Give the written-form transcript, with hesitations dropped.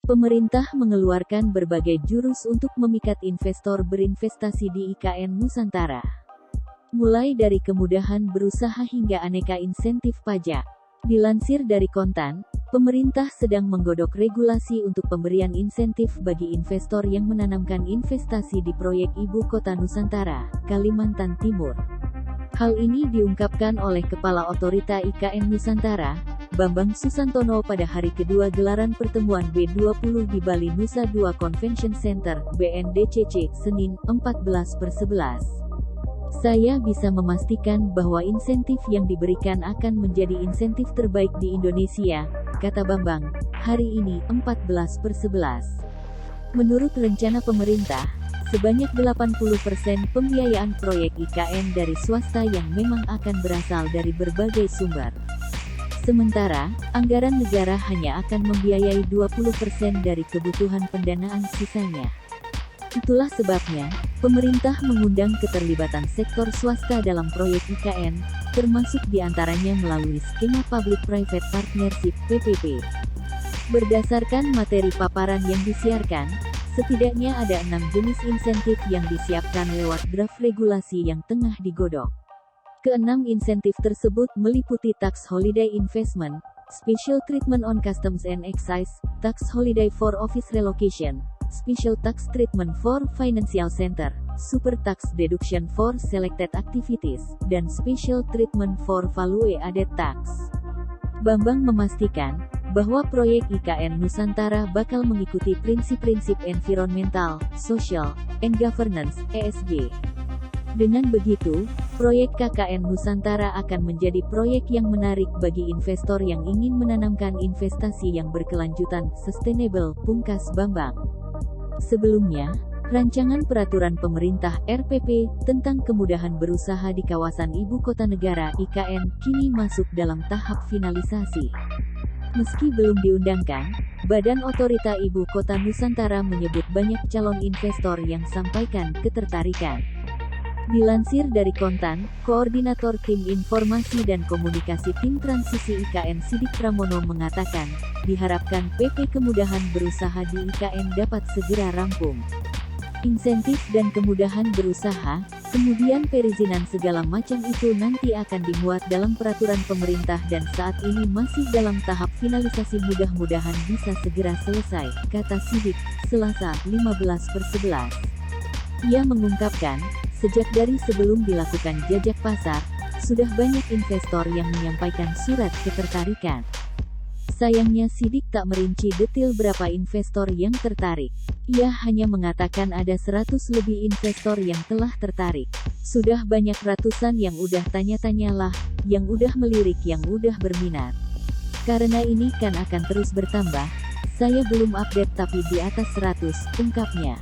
Pemerintah mengeluarkan berbagai jurus untuk memikat investor berinvestasi di IKN Nusantara. Mulai dari kemudahan berusaha hingga aneka insentif pajak. Dilansir dari Kontan, pemerintah sedang menggodok regulasi untuk pemberian insentif bagi investor yang menanamkan investasi di proyek Ibu Kota Nusantara, Kalimantan Timur. Hal ini diungkapkan oleh Kepala Otorita IKN Nusantara, Bambang Susantono pada hari kedua gelaran pertemuan B20 di Bali Nusa Dua Convention Center, BNDCC, Senin, 14/11. Saya bisa memastikan bahwa insentif yang diberikan akan menjadi insentif terbaik di Indonesia, kata Bambang, hari ini, 14/11. Menurut rencana pemerintah, sebanyak 80% pembiayaan proyek IKN dari swasta yang memang akan berasal dari berbagai sumber. Sementara, anggaran negara hanya akan membiayai 20% dari kebutuhan pendanaan sisanya. Itulah sebabnya, pemerintah mengundang keterlibatan sektor swasta dalam proyek IKN, termasuk diantaranya melalui skema Public-Private Partnership (PPP). Berdasarkan materi paparan yang disiarkan, setidaknya ada 6 jenis insentif yang disiapkan lewat draft regulasi yang tengah digodok. Keenam insentif tersebut meliputi Tax Holiday Investment, Special Treatment on Customs and Excise, Tax Holiday for Office Relocation, Special Tax Treatment for Financial Center, Super Tax Deduction for Selected Activities, dan Special Treatment for Value Added Tax. Bambang memastikan bahwa proyek IKN Nusantara bakal mengikuti prinsip-prinsip environmental, social, and governance (ESG). Dengan begitu, proyek KKN Nusantara akan menjadi proyek yang menarik bagi investor yang ingin menanamkan investasi yang berkelanjutan, sustainable, pungkas Bambang. Sebelumnya, rancangan peraturan pemerintah (RPP) tentang kemudahan berusaha di kawasan Ibu Kota Negara (IKN) kini masuk dalam tahap finalisasi. Meski belum diundangkan, Badan Otorita Ibu Kota Nusantara menyebut banyak calon investor yang sampaikan ketertarikan. Dilansir dari Kontan, Koordinator Tim Informasi dan Komunikasi Tim Transisi IKN Sidik Pramono mengatakan, diharapkan PP kemudahan berusaha di IKN dapat segera rampung. Insentif dan kemudahan berusaha, kemudian perizinan segala macam itu nanti akan dimuat dalam peraturan pemerintah dan saat ini masih dalam tahap finalisasi, mudah-mudahan bisa segera selesai, kata Sidik, Selasa, 15/11. Ia mengungkapkan, sejak dari sebelum dilakukan jajak pasar, sudah banyak investor yang menyampaikan surat ketertarikan. Sayangnya Sidik tak merinci detail berapa investor yang tertarik. Ia hanya mengatakan ada 100 lebih investor yang telah tertarik. Sudah banyak ratusan yang udah tanya-tanya lah, yang udah melirik, yang udah berminat. Karena ini kan akan terus bertambah, saya belum update tapi di atas 100, ungkapnya.